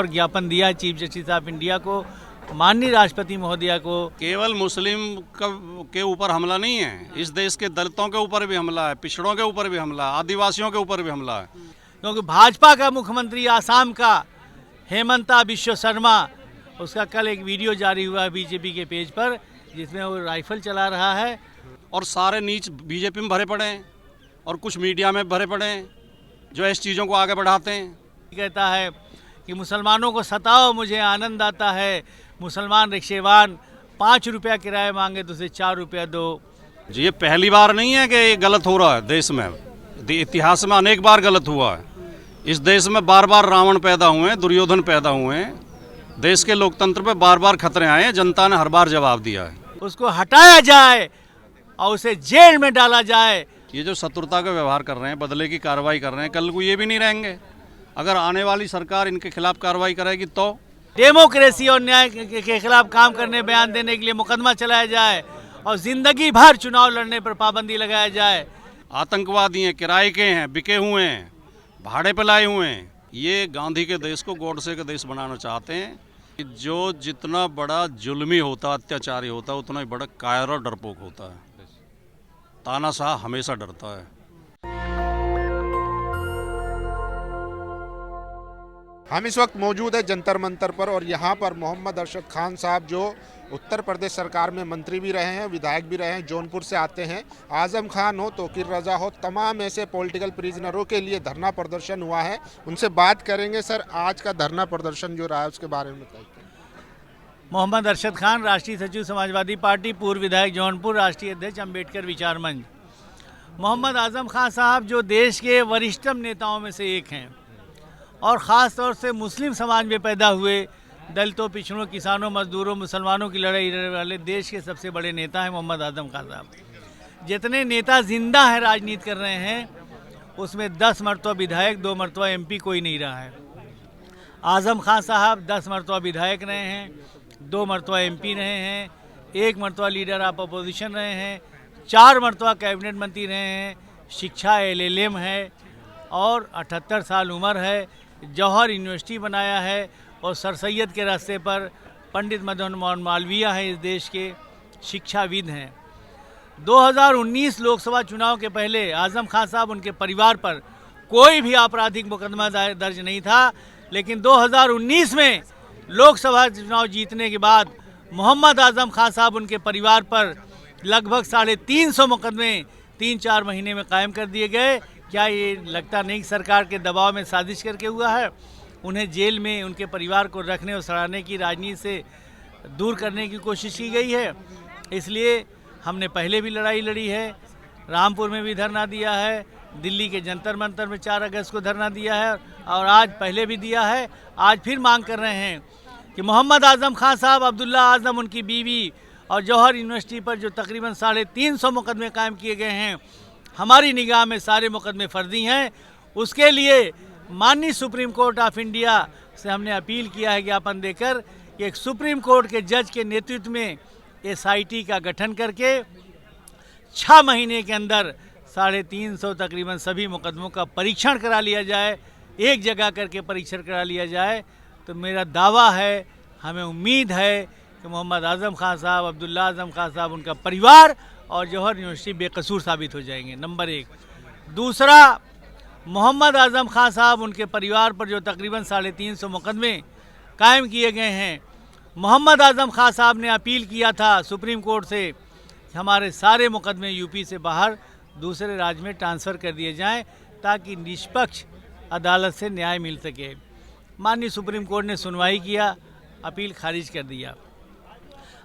और ज्ञापन दिया चीफ जस्टिस ऑफ इंडिया को, माननीय राष्ट्रपति महोदया को। केवल मुस्लिम के ऊपर हमला नहीं है, इस देश के दलितों के ऊपर भी हमला है, पिछड़ों के ऊपर भी हमला है, आदिवासियों के ऊपर भी हमला है। क्योंकि भाजपा का मुख्यमंत्री आसाम का हेमंता बिश्व शर्मा, उसका कल एक वीडियो जारी हुआ है बीजेपी के पेज पर, जिसमें वो राइफल चला रहा है। और सारे नीच बीजेपी में भरे पड़े हैं और कुछ मीडिया में भरे पड़े हैं जो इस चीज़ों को आगे बढ़ाते हैं। कहता है कि मुसलमानों को सताओ, मुझे आनंद आता है। मुसलमान रिक्शेवान 5 रुपया किराया मांगे तो उसे 4 रुपया दो। जी, ये पहली बार नहीं है कि ये गलत हो रहा है देश में, इतिहास में अनेक बार गलत हुआ है। इस देश में बार बार रावण पैदा हुए हैं, दुर्योधन पैदा हुए हैं, देश के लोकतंत्र पे बार बार खतरे आए हैं, जनता ने हर बार जवाब दिया है। उसको हटाया जाए और उसे जेल में डाला जाए। ये जो शत्रुता का व्यवहार कर रहे हैं, बदले की कार्रवाई कर रहे हैं, कल को ये भी नहीं रहेंगे। अगर आने वाली सरकार इनके खिलाफ कार्रवाई करेगी तो डेमोक्रेसी और न्याय के खिलाफ काम करने, बयान देने के लिए मुकदमा चलाया जाए और जिंदगी भर चुनाव लड़ने पर पाबंदी लगाया जाए। आतंकवादी हैं, किराए के हैं, बिके हुए हैं, भाड़े पे लाए हुए हैं, ये गांधी के देश को गोडसे का देश बनाना चाहते हैं। जो जितना बड़ा जुल्मी होता, अत्याचारी होता, उतना ही बड़ा कायर और डरपोक होता है। तानाशाह हमेशा डरता है। हम इस वक्त मौजूद है जंतर मंतर पर और यहाँ पर मोहम्मद अरशद खान साहब, जो उत्तर प्रदेश सरकार में मंत्री भी रहे हैं, विधायक भी रहे हैं, जौनपुर से आते हैं। आजम खान हो, तोकीर रजा हो, तमाम ऐसे पॉलिटिकल प्रिजनरों के लिए धरना प्रदर्शन हुआ है। उनसे बात करेंगे। सर, आज का धरना प्रदर्शन जो रहा है उसके बारे में बताइए। मोहम्मद अरशद खान, राष्ट्रीय सचिव समाजवादी पार्टी, पूर्व विधायक जौनपुर, राष्ट्रीय अध्यक्ष अम्बेडकर विचार मंच। मोहम्मद आजम खान साहब जो देश के वरिष्ठतम नेताओं में से एक हैं और ख़ास तौर से मुस्लिम समाज में पैदा हुए, दलितों, पिछड़ों, किसानों, मजदूरों, मुसलमानों की लड़ाई लड़ने वाले देश के सबसे बड़े नेता हैं मोहम्मद आजम खान साहब। जितने नेता जिंदा हैं, राजनीति कर रहे हैं, उसमें 10 मरतबा विधायक, 2 मरतबा MP कोई नहीं रहा है। आजम खान साहब 10 मरतबा विधायक रहे हैं, 2 मरतबा MP रहे हैं, 1 मरतबा लीडर ऑफ अपोजिशन रहे हैं, 4 मरतबा कैबिनेट मंत्री रहे हैं, शिक्षा LLM है और 78 साल उम्र है। जौहर यूनिवर्सिटी बनाया है और सर सैयद के रास्ते पर पंडित मदन मोहन मालवीय हैं, इस देश के शिक्षाविद हैं। 2019 लोकसभा चुनाव के पहले आजम खान साहब, उनके परिवार पर कोई भी आपराधिक मुकदमा दर्ज नहीं था, लेकिन 2019 में लोकसभा चुनाव जीतने के बाद मोहम्मद आजम खान साहब, उनके परिवार पर लगभग 350 मुकदमे 3-4 महीने में कायम कर दिए गए। क्या ये लगता नहीं सरकार के दबाव में साजिश करके हुआ है? उन्हें जेल में उनके परिवार को रखने और सड़ाने की राजनीति से दूर करने की कोशिश की गई है। इसलिए हमने पहले भी लड़ाई लड़ी है, रामपुर में भी धरना दिया है, दिल्ली के जंतर मंतर में 4 अगस्त को धरना दिया है और आज पहले भी दिया है। आज फिर मांग कर रहे हैं कि मोहम्मद आजम खान साहब, अब्दुल्ला आजम, उनकी बीवी और जौहर यूनिवर्सिटी पर जो तकरीबन 350 मुकदमे कायम किए गए हैं, हमारी निगाह में सारे मुकदमे फर्जी हैं। उसके लिए माननीय सुप्रीम कोर्ट ऑफ इंडिया से हमने अपील किया है, ज्ञापन देकर, कि एक सुप्रीम कोर्ट के जज के नेतृत्व में SIT का गठन करके 6 महीने के अंदर 350 तकरीबन सभी मुकदमों का परीक्षण करा लिया जाए, एक जगह करके परीक्षण करा लिया जाए। तो मेरा दावा है, हमें उम्मीद है कि मोहम्मद आजम खान साहब, अब्दुल्ला आजम खान साहब, उनका परिवार और जौहर यूनिवर्सिटी बेकसूर साबित हो जाएंगे, नंबर 1। दूसरा, मोहम्मद आजम खान साहब, उनके परिवार पर जो तकरीबन 350 मुकदमे कायम किए गए हैं, मोहम्मद आजम खान साहब ने अपील किया था सुप्रीम कोर्ट से कि हमारे सारे मुकदमे UP से बाहर दूसरे राज्य में ट्रांसफ़र कर दिए जाएं ताकि निष्पक्ष अदालत से न्याय मिल सके। माननीय सुप्रीम कोर्ट ने सुनवाई किया, अपील खारिज कर दिया।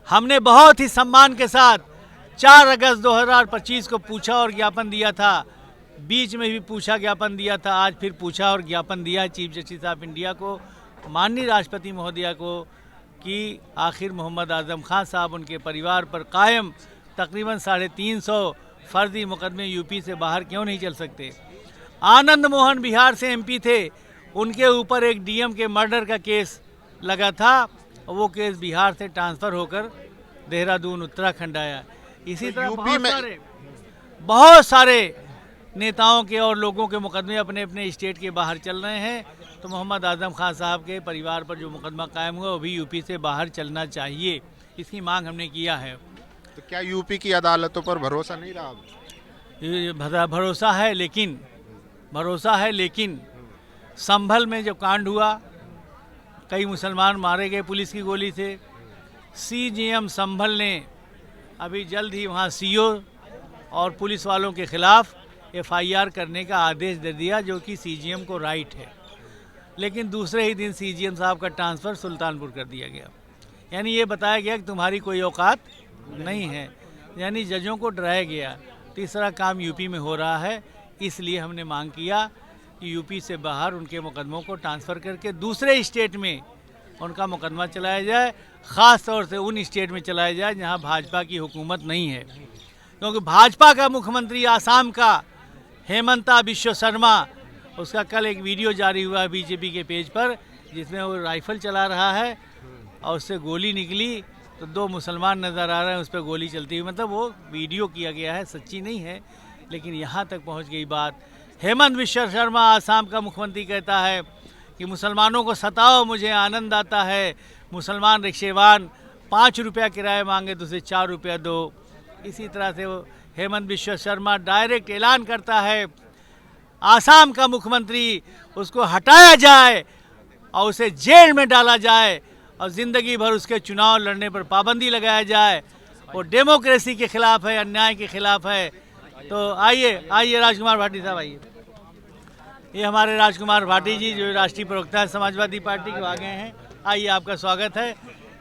हमने बहुत ही सम्मान के साथ 4 अगस्त 2025 को पूछा और ज्ञापन दिया था, बीच में भी पूछा, ज्ञापन दिया था, आज फिर पूछा और ज्ञापन दिया चीफ जस्टिस ऑफ इंडिया को, माननीय राष्ट्रपति महोदया को, कि आखिर मोहम्मद आजम खान साहब, उनके परिवार पर कायम तकरीबन 350 फर्जी मुकदमे UP से बाहर क्यों नहीं चल सकते। आनंद मोहन बिहार से MP थे, उनके ऊपर एक DM के मर्डर का केस लगा था, वो केस बिहार से ट्रांसफ़र होकर देहरादून, उत्तराखंड आया। इसी तरह बहुत सारे नेताओं के और लोगों के मुकदमे अपने अपने स्टेट के बाहर चल रहे हैं। तो मोहम्मद आज़म खान साहब के परिवार पर जो मुकदमा कायम हुआ वो भी यूपी से बाहर चलना चाहिए, इसकी मांग हमने किया है। तो क्या यूपी की अदालतों पर भरोसा नहीं रहा अब? ये भरोसा है लेकिन संभल में जो कांड हुआ, कई मुसलमान मारे गए पुलिस की गोली से। सीजीएम संभल ने अभी जल्द ही वहाँ सीओ और पुलिस वालों के खिलाफ एफआईआर करने का आदेश दे दिया, जो कि सीजीएम को राइट है। लेकिन दूसरे ही दिन सीजीएम साहब का ट्रांसफ़र सुल्तानपुर कर दिया गया। यानी ये बताया गया कि तुम्हारी कोई औकात नहीं है, यानी जजों को डराया गया। तीसरा काम यूपी में हो रहा है, इसलिए हमने मांग किया कि यूपी से बाहर उनके मुकदमों को ट्रांसफ़र करके दूसरे स्टेट में उनका मुकदमा चलाया जाए, ख़ास तौर से उन स्टेट में चलाया जाए जहां भाजपा की हुकूमत नहीं है। क्योंकि भाजपा का मुख्यमंत्री आसाम का हेमंता बिश्व शर्मा, उसका कल एक वीडियो जारी हुआ बीजेपी के पेज पर, जिसमें वो राइफ़ल चला रहा है और उससे गोली निकली तो 2 मुसलमान नज़र आ रहे हैं उस पर गोली चलती हुई। मतलब वो वीडियो किया गया है, सच्ची नहीं है, लेकिन यहाँ तक पहुँच गई बात। हेमंत बिश्व शर्मा आसाम का मुख्यमंत्री कहता है कि मुसलमानों को सताओ, मुझे आनंद आता है। मुसलमान रिक्शेवान 5 रुपया किराया मांगे तो उसे 4 रुपया दो। इसी तरह से वो हेमंत बिश्व शर्मा डायरेक्ट ऐलान करता है आसाम का मुख्यमंत्री उसको हटाया जाए और उसे जेल में डाला जाए और ज़िंदगी भर उसके चुनाव लड़ने पर पाबंदी लगाया जाए। वो डेमोक्रेसी के खिलाफ है, अन्याय के खिलाफ है। तो आइए राजकुमार भाटी साहब आइए। ये हमारे राजकुमार भाटी जी जो राष्ट्रीय प्रवक्ता है समाजवादी पार्टी के, आ गए हैं। आइए, आपका स्वागत है।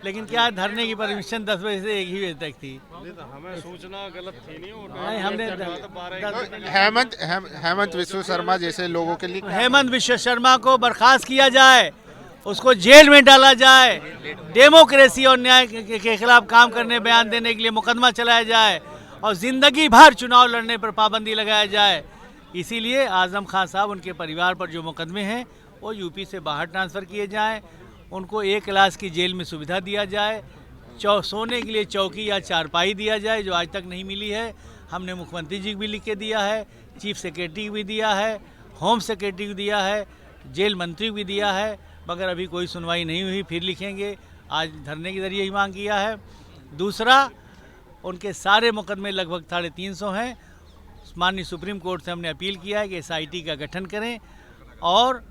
लेकिन क्या धरने की परमिशन 10 बजे से 1 ही बजे तक थी? हमें सूचना गलत थी नहीं, हमने हेमंत बिश्व शर्मा जैसे लोगों के लिए हेमंत बिश्व शर्मा को बर्खास्त किया जाए, उसको जेल में डाला जाए, डेमोक्रेसी और न्याय के खिलाफ काम करने, बयान देने के लिए मुकदमा चलाया जाए और ज़िंदगी भर चुनाव लड़ने पर पाबंदी लगाया जाए। इसीलिए आज़म खान साहब, उनके परिवार पर जो मुकदमे हैं वो यूपी से बाहर ट्रांसफ़र किए जाएं, उनको 1 क्लास की जेल में सुविधा दिया जाए, सोने के लिए चौकी या चारपाई दिया जाए जो आज तक नहीं मिली है। हमने मुख्यमंत्री जी को भी लिख के दिया है, चीफ सेक्रेटरी को भी दिया है, होम सेक्रेटरी को दिया है, जेल मंत्री को भी दिया है, मगर अभी कोई सुनवाई नहीं हुई। फिर लिखेंगे, आज धरने के जरिए ही मांग किया है। दूसरा, उनके सारे मुकदमे लगभग 350 हैं। माननीय सुप्रीम कोर्ट से हमने अपील किया है कि SIT का गठन करें और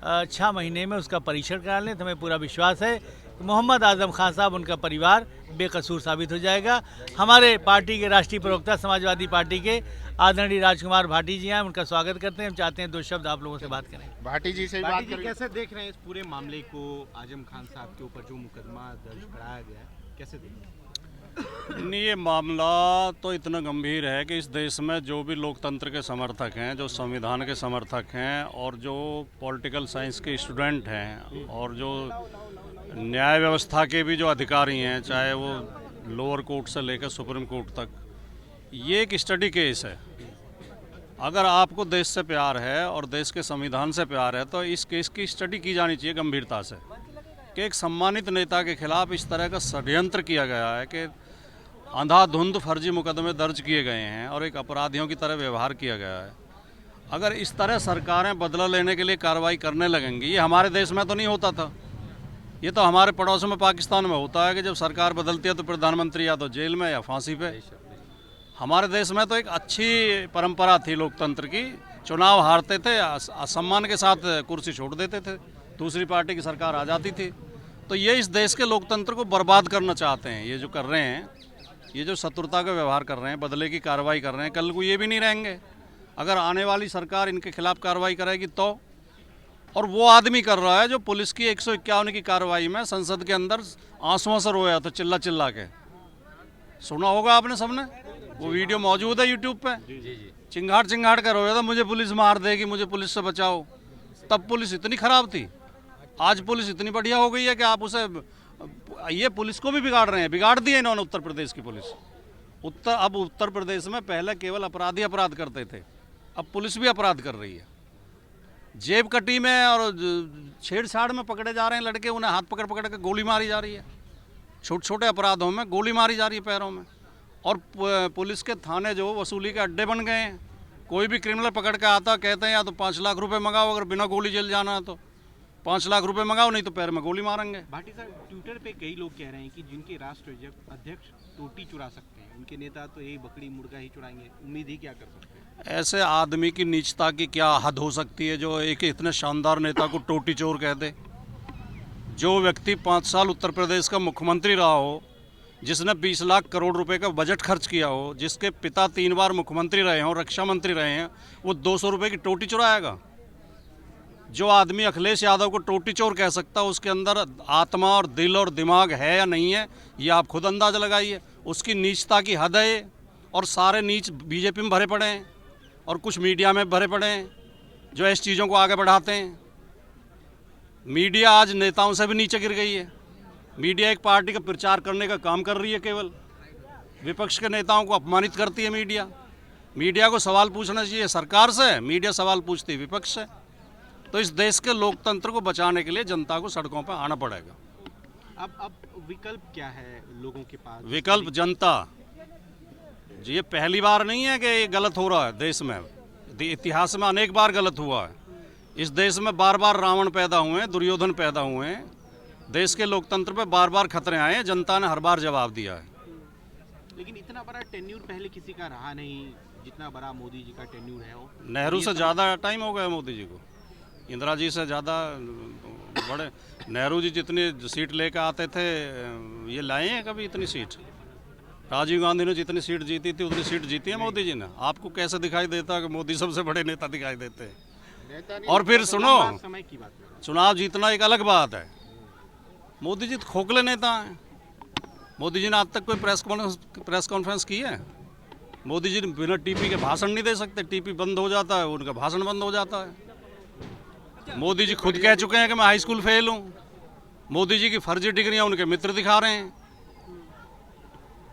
6 महीने में उसका परीक्षण करा लें। तो हमें पूरा विश्वास है कि मोहम्मद आज़म खान साहब, उनका परिवार बेकसूर साबित हो जाएगा। हमारे पार्टी के राष्ट्रीय प्रवक्ता समाजवादी पार्टी के आदरणीय राजकुमार भाटी जी हैं, उनका स्वागत करते हैं। हम चाहते हैं 2 शब्द आप लोगों से बात करें। भाटी जी से बात करें। कैसे देख रहे हैं इस पूरे मामले को? आज़म खान साहब के ऊपर जो मुकदमा दर्ज कराया गया है, कैसे देख रहे हैं? नहीं, ये मामला तो इतना गंभीर है कि इस देश में जो भी लोकतंत्र के समर्थक हैं, जो संविधान के समर्थक हैं और जो पॉलिटिकल साइंस के स्टूडेंट हैं और जो न्याय व्यवस्था के भी जो अधिकारी हैं, चाहे वो लोअर कोर्ट से लेकर सुप्रीम कोर्ट तक, ये एक स्टडी केस है। अगर आपको देश से प्यार है और देश के संविधान से प्यार है तो इस केस की स्टडी की जानी चाहिए गंभीरता से, कि एक सम्मानित नेता के खिलाफ इस तरह का षड्यंत्र किया गया है कि अंधाधुंध फर्जी मुकदमे दर्ज किए गए हैं और एक अपराधियों की तरह व्यवहार किया गया है। अगर इस तरह सरकारें बदला लेने के लिए कार्रवाई करने लगेंगी, ये हमारे देश में तो नहीं होता था, ये तो हमारे पड़ोस में पाकिस्तान में होता है कि जब सरकार बदलती है तो प्रधानमंत्री या तो जेल में या फांसी पे। हमारे देश में तो एक अच्छी परंपरा थी लोकतंत्र की, चुनाव हारते थे, असम्मान के साथ कुर्सी छोड़ देते थे, दूसरी पार्टी की सरकार आ जाती थी। तो ये इस देश के लोकतंत्र को बर्बाद करना चाहते हैं। ये जो कर रहे हैं, ये जो शत्रुता का व्यवहार कर रहे हैं, बदले की कार्रवाई कर रहे हैं, कल को ये भी नहीं रहेंगे। अगर आने वाली सरकार इनके खिलाफ कार्रवाई करेगी तो, और वो आदमी कर रहा है जो पुलिस की 151 की कार्रवाई में संसद के अंदर आंसुओं से रोया तो चिल्ला चिल्ला के, सुना होगा आपने सबने, वो वीडियो मौजूद है यूट्यूब पे। चिंगाड़ चिंगाड़ कर रोया था, मुझे पुलिस मार देगी, मुझे पुलिस से बचाओ। तब पुलिस इतनी खराब थी, आज पुलिस इतनी बढ़िया हो गई है कि आप उसे, ये पुलिस को भी बिगाड़ रहे हैं, बिगाड़ दिए इन्होंने उत्तर प्रदेश की पुलिस। अब उत्तर प्रदेश में पहले केवल अपराधी अपराध करते थे, अब पुलिस भी अपराध कर रही है। जेब कटी में और छेड़छाड़ में पकड़े जा रहे हैं लड़के, उन्हें हाथ पकड़ पकड़ के गोली मारी जा रही है। छोटे छोटे अपराधों में गोली मारी जा रही है पैरों में। और पुलिस के थाने जो वसूली के अड्डे बन गए हैं, कोई भी क्रिमिनल पकड़ के आता, कहते हैं या तो 5 लाख रुपए मंगाओ अगर बिना गोली जेल जाना है तो। 5 लाख रुपए मंगाओ, नहीं तो पैर में गोली मारेंगे। भाटी साहब, ट्विटर पे कई लोग कह रहे हैं कि जिनके राष्ट्रीय अध्यक्ष टोटी चुरा सकते हैं, उनके नेता तो यही बकरी मुर्गा ही चुराएंगे। उम्मीद ही क्या कर सकते हैं? ऐसे आदमी की नीचता की क्या हद हो सकती है जो एक इतने शानदार नेता को टोटी चोर कह दे। जो व्यक्ति 5 साल उत्तर प्रदेश का मुख्यमंत्री रहा हो, जिसने 20 लाख करोड़ रुपए का बजट खर्च किया हो, जिसके पिता 3 बार मुख्यमंत्री रहे हों, रक्षा मंत्री रहे हैं, वो 200 रुपये की टोटी चुराएगा? जो आदमी अखिलेश यादव को टोटी चोर कह सकता, उसके अंदर आत्मा और दिल और दिमाग है या नहीं है, ये आप खुद अंदाज़ा लगाइए। उसकी नीचता की हद है ये। और सारे नीच बीजेपी में भरे पड़े हैं और कुछ मीडिया में भरे पड़े हैं जो इस चीज़ों को आगे बढ़ाते हैं। मीडिया आज नेताओं से भी नीचे गिर गई है। मीडिया एक पार्टी का प्रचार करने का काम कर रही है, केवल विपक्ष के नेताओं को अपमानित करती है मीडिया। मीडिया को सवाल पूछना चाहिए सरकार से, मीडिया सवाल पूछती है विपक्ष से। तो इस देश के लोकतंत्र को बचाने के लिए जनता को सड़कों पर आना पड़ेगा। अब विकल्प क्या है लोगों के पास? विकल्प जनता। ये पहली बार नहीं है कि ये गलत हो रहा है देश में, इतिहास में अनेक बार गलत हुआ है। इस देश में बार बार रावण पैदा हुए हैं, दुर्योधन पैदा हुए हैं। देश के लोकतंत्र पे बार बार खतरे आए हैं, जनता ने हर बार जवाब दिया है। लेकिन इतना बड़ा टेन्यूर पहले किसी का रहा नहीं जितना बड़ा मोदी जी का टेन्यूर है। वो नेहरू से ज़्यादा टाइम हो गया मोदी जी को, इंदिरा जी से ज़्यादा बड़े। नेहरू जी जितनी सीट लेकर आते थे, ये लाए हैं कभी इतनी सीट? राजीव गांधी ने जितनी सीट जीती थी उतनी सीट जीती है मोदी जी ने। आपको कैसे दिखाई देता है कि मोदी सबसे बड़े नेता दिखाई देते हैं? और फिर सुनो, समय की बात है। चुनाव जीतना एक अलग बात है। मोदी जी तो खोखले नेता हैं। मोदी जी ने आज तक कोई प्रेस कॉन्फ्रेंस की है? मोदी जी बिना टीपी के भाषण नहीं दे सकते। टीपी बंद हो जाता है, उनका भाषण बंद हो जाता है। मोदी जी खुद कह चुके हैं कि मैं हाई स्कूल फेल हूँ। मोदी जी की फर्जी डिग्रियां उनके मित्र दिखा रहे हैं।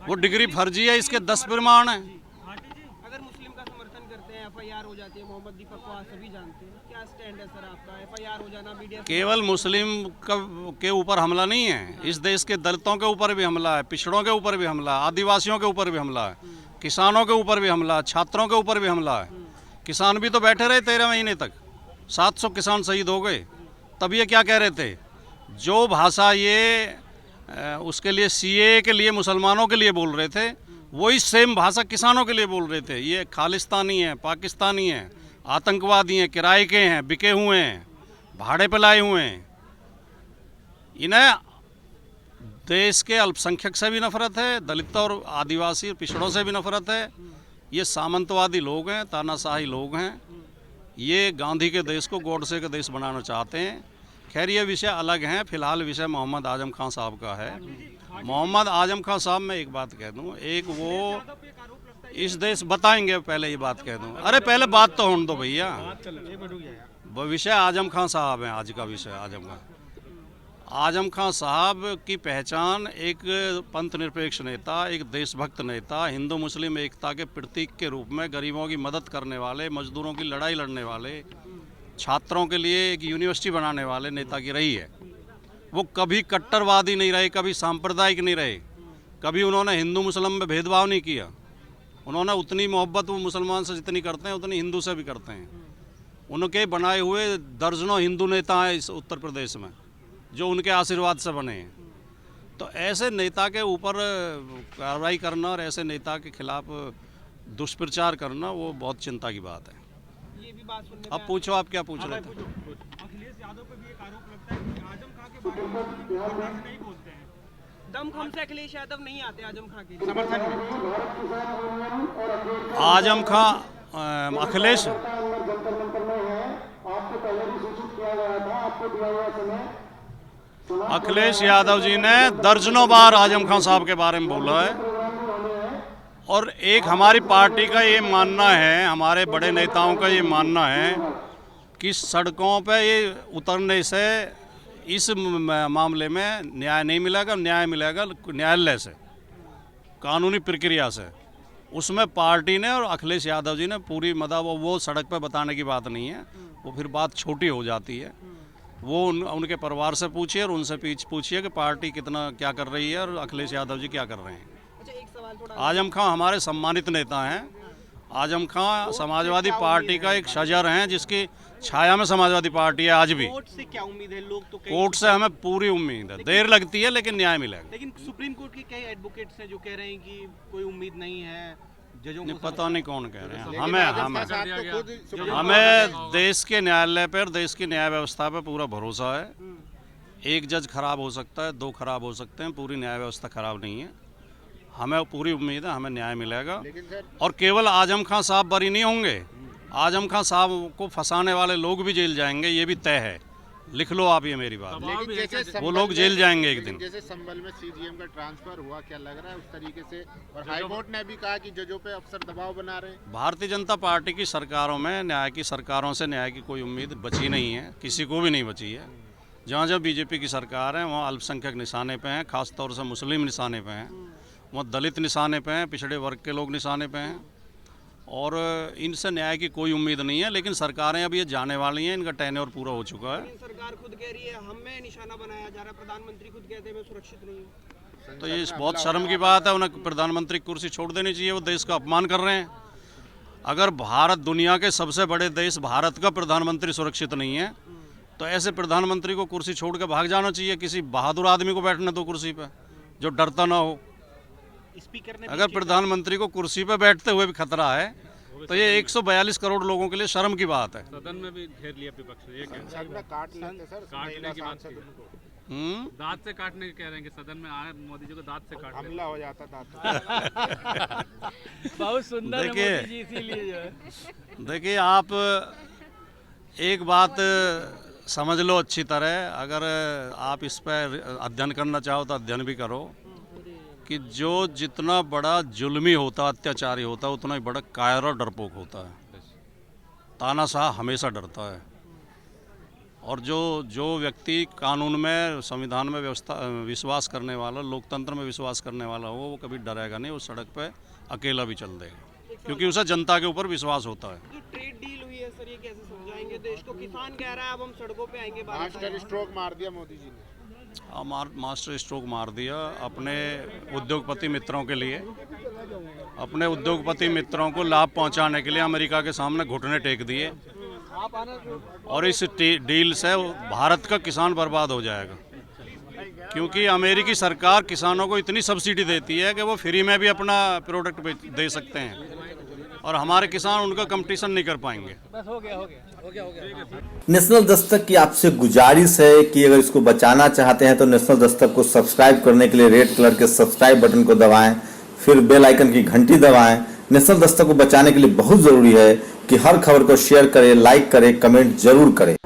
वो डिग्री फर्जी है, इसके 10 प्रमाण हैं। अगर मुस्लिम का समर्थन करते हैं, एफआईआर हो जाती है। मोहम्मद दीपक को आज सभी जानते हैं। क्या स्टैंड है सर आपका? एफआईआर हो जाना मीडिया केवल मुस्लिम के ऊपर हमला नहीं है, इस देश के दलितों के ऊपर भी हमला है, पिछड़ों के ऊपर भी हमला है, आदिवासियों के ऊपर भी हमला है, किसानों के ऊपर भी हमला है, छात्रों के ऊपर भी हमला है। किसान भी तो बैठे रहे 13 महीने तक, 700 किसान शहीद हो गए। तब ये क्या कह रहे थे? जो भाषा ये उसके लिए सीए के लिए मुसलमानों के लिए बोल रहे थे, वही सेम भाषा किसानों के लिए बोल रहे थे। ये खालिस्तानी है, पाकिस्तानी है, आतंकवादी हैं, किराए के हैं, बिके हुए हैं, भाड़े पे लाए हुए हैं। इन्हें देश के अल्पसंख्यक से भी नफरत है, दलित और आदिवासी पिछड़ों से भी नफरत है। ये सामंतवादी लोग हैं, तानाशाही लोग हैं। ये गांधी के देश को गॉडसे का देश बनाना चाहते हैं। खैर ये विषय अलग हैं। फिलहाल विषय मोहम्मद आजम खान साहब का है। मोहम्मद आजम खान साहब, मैं एक बात कह दूं, एक वो इस देश बताएंगे, पहले ये बात कह दूं। अरे पहले बात तो होने दो भैया। वो विषय आजम खान साहब हैं। आज का विषय आजम खान साहब की पहचान एक पंथ निरपेक्ष नेता, एक देशभक्त नेता, हिंदू मुस्लिम एकता के प्रतीक के रूप में गरीबों की मदद करने वाले, मजदूरों की लड़ाई लड़ने वाले, छात्रों के लिए एक यूनिवर्सिटी बनाने वाले नेता की रही है। वो कभी कट्टरवादी नहीं रहे, कभी सांप्रदायिक नहीं रहे, कभी उन्होंने हिंदू मुस्लिम में भेदभाव नहीं किया। उन्होंने उतनी मोहब्बत वो मुसलमान से जितनी करते हैं उतनी हिंदू से भी करते हैं। उनके बनाए हुए दर्जनों हिंदू नेता हैं इस उत्तर प्रदेश में, जो उनके आशीर्वाद से बने हैं। तो ऐसे नेता के ऊपर कार्रवाई करना और ऐसे नेता के खिलाफ दुष्प्रचार करना, वो बहुत चिंता की बात है। ये भी बात सुनने अब पूछो, आप क्या पूछ रहे थे? अखिलेश यादव पे भी एक आरोप लगता है कि आजम खां के बारे में नहीं बोलते हैं। दमखम से अखिलेश यादव नहीं आते आजम खां के समर्थन में आजम खां अखिलेश अखिलेश यादव जी ने दर्जनों बार आजम खान साहब के बारे में बोला है। और एक हमारी पार्टी का ये मानना है, हमारे बड़े नेताओं का ये मानना है कि सड़कों पे ये उतरने से इस मामले में न्याय नहीं मिलेगा। न्याय मिलेगा न्यायालय से, कानूनी प्रक्रिया से। उसमें पार्टी ने और अखिलेश यादव जी ने पूरी मदद, वो सड़क पे बताने की बात नहीं है, वो फिर बात छोटी हो जाती है। वो उनके परिवार से पूछिए और उनसे पूछिए कि पार्टी कितना क्या कर रही है और अखिलेश यादव जी क्या कर रहे हैं। अच्छा, एक सवाल थोड़ा आजम खां हमारे सम्मानित नेता हैं आजम खां समाजवादी पार्टी का एक शजर हैं जिसकी छाया में समाजवादी पार्टी है आज भी। कोर्ट से क्या उम्मीद है? लोग तो कई कोर्ट से हमें पूरी उम्मीद है, देर लगती है लेकिन न्याय मिलेगा। लेकिन सुप्रीम कोर्ट के कई एडवोकेट्स हैं जो कह रहे हैं कि कोई उम्मीद नहीं है, जजों नहीं, को पता नहीं कौन कह रहे हैं। हमें हमें देश के न्यायालय पर, देश की न्याय व्यवस्था पर पूरा भरोसा है। एक जज खराब हो सकता है, 2 खराब हो सकते हैं, पूरी न्याय व्यवस्था खराब नहीं है। हमें पूरी उम्मीद है हमें न्याय मिलेगा। और केवल आजम खां साहब बरी नहीं होंगे, आजम खां साहब को फंसाने वाले लोग भी जेल जाएंगे, ये भी तय है। लिख लो आप ये मेरी बात। लेकिन जैसे वो लोग जेल जाएंगे एक दिन। जैसे संभल में सीजीएम का ट्रांसफर हुआ, क्या लग रहा है उस तरीके से? और हाईकोर्ट ने भी कहा कि जजों पे अफसर दबाव बना रहे हैं। भारतीय जनता पार्टी की सरकारों में न्याय की सरकारों से न्याय की कोई उम्मीद बची नहीं है, किसी को भी नहीं बची है। जहाँ जहाँ बीजेपी की सरकार है वहाँ अल्पसंख्यक निशाने पे हैं, खासतौर से मुस्लिम निशाने पे हैं, वहाँ दलित निशाने पे हैं, पिछड़े वर्ग के लोग निशाने पे हैं। और इनसे न्याय की कोई उम्मीद नहीं है। लेकिन सरकारें अब ये जाने वाली हैं, इनका टेन्योर पूरा हो चुका है। लेकिन सरकार खुद कह रही है हमें निशाना बनाया जा रहा है, प्रधानमंत्री खुद कहते हैं मैं सुरक्षित नहीं हूँ। तो ये बहुत शर्म की बात है। उन्हें प्रधानमंत्री की कुर्सी छोड़ देनी चाहिए, वो देश का अपमान कर रहे हैं। अगर भारत दुनिया के सबसे बड़े देश भारत का प्रधानमंत्री सुरक्षित नहीं है तो ऐसे प्रधानमंत्री को कुर्सी छोड़ के भाग जाना चाहिए। किसी बहादुर आदमी को बैठने दो कुर्सी पे, जो डरता ना हो। स्पीकर ने अगर प्रधानमंत्री को कुर्सी पे बैठते हुए भी खतरा है तो ये 142 करोड़ लोगों के लिए शर्म की बात है। सदन में भी घेर लिया विपक्ष ने, ये कह सदन में काट लेते सर, काटने की बात की। दांत से काटने के कह रहे हैं कि सदन में आए मोदी जी को दांत से काट हमला हो जाता था। बहुत सुंदर है देखिए- मोदी जी, इसीलिए जो है। देखिए, आप एक बात समझ लो अच्छी तरह, अगर आप इस पर अध्ययन करना चाहो तो अध्ययन भी करो कि जो जितना बड़ा जुल्मी होता, अत्याचारी होता, उतना ही बड़ा कायर और डरपोक होता है। तानाशाह हमेशा डरता है। और जो व्यक्ति कानून में, संविधान में व्यवस्था विश्वास करने वाला, लोकतंत्र में विश्वास करने वाला हो, वो कभी डरेगा नहीं। वो सड़क पे अकेला भी चल देगा, क्योंकि उसे जनता के ऊपर विश्वास होता है। जो ट्रेड डील हुई है सर, ये कैसे समझाएंगे देश को? किसान कह रहा है अब हम सड़कों पे आएंगे। मास्टर स्ट्रोक मार दिया मोदी जी ने। मास्टर स्ट्रोक मार दिया अपने उद्योगपति मित्रों के लिए। अपने उद्योगपति मित्रों को लाभ पहुंचाने के लिए अमेरिका के सामने घुटने टेक दिए। और इस डील से भारत का किसान बर्बाद हो जाएगा, क्योंकि अमेरिकी सरकार किसानों को इतनी सब्सिडी देती है कि वो फ्री में भी अपना प्रोडक्ट दे सकते हैं और हमारे किसान उनका कंपटीशन नहीं कर पाएंगे। नेशनल दस्तक की आपसे गुजारिश है कि अगर इसको बचाना चाहते हैं तो नेशनल दस्तक को सब्सक्राइब करने के लिए रेड कलर के सब्सक्राइब बटन को दबाएं, फिर बेल आइकन की घंटी दबाएं। नेशनल दस्तक को बचाने के लिए बहुत जरूरी है कि हर खबर को शेयर करें, लाइक करें, कमेंट जरूर करें।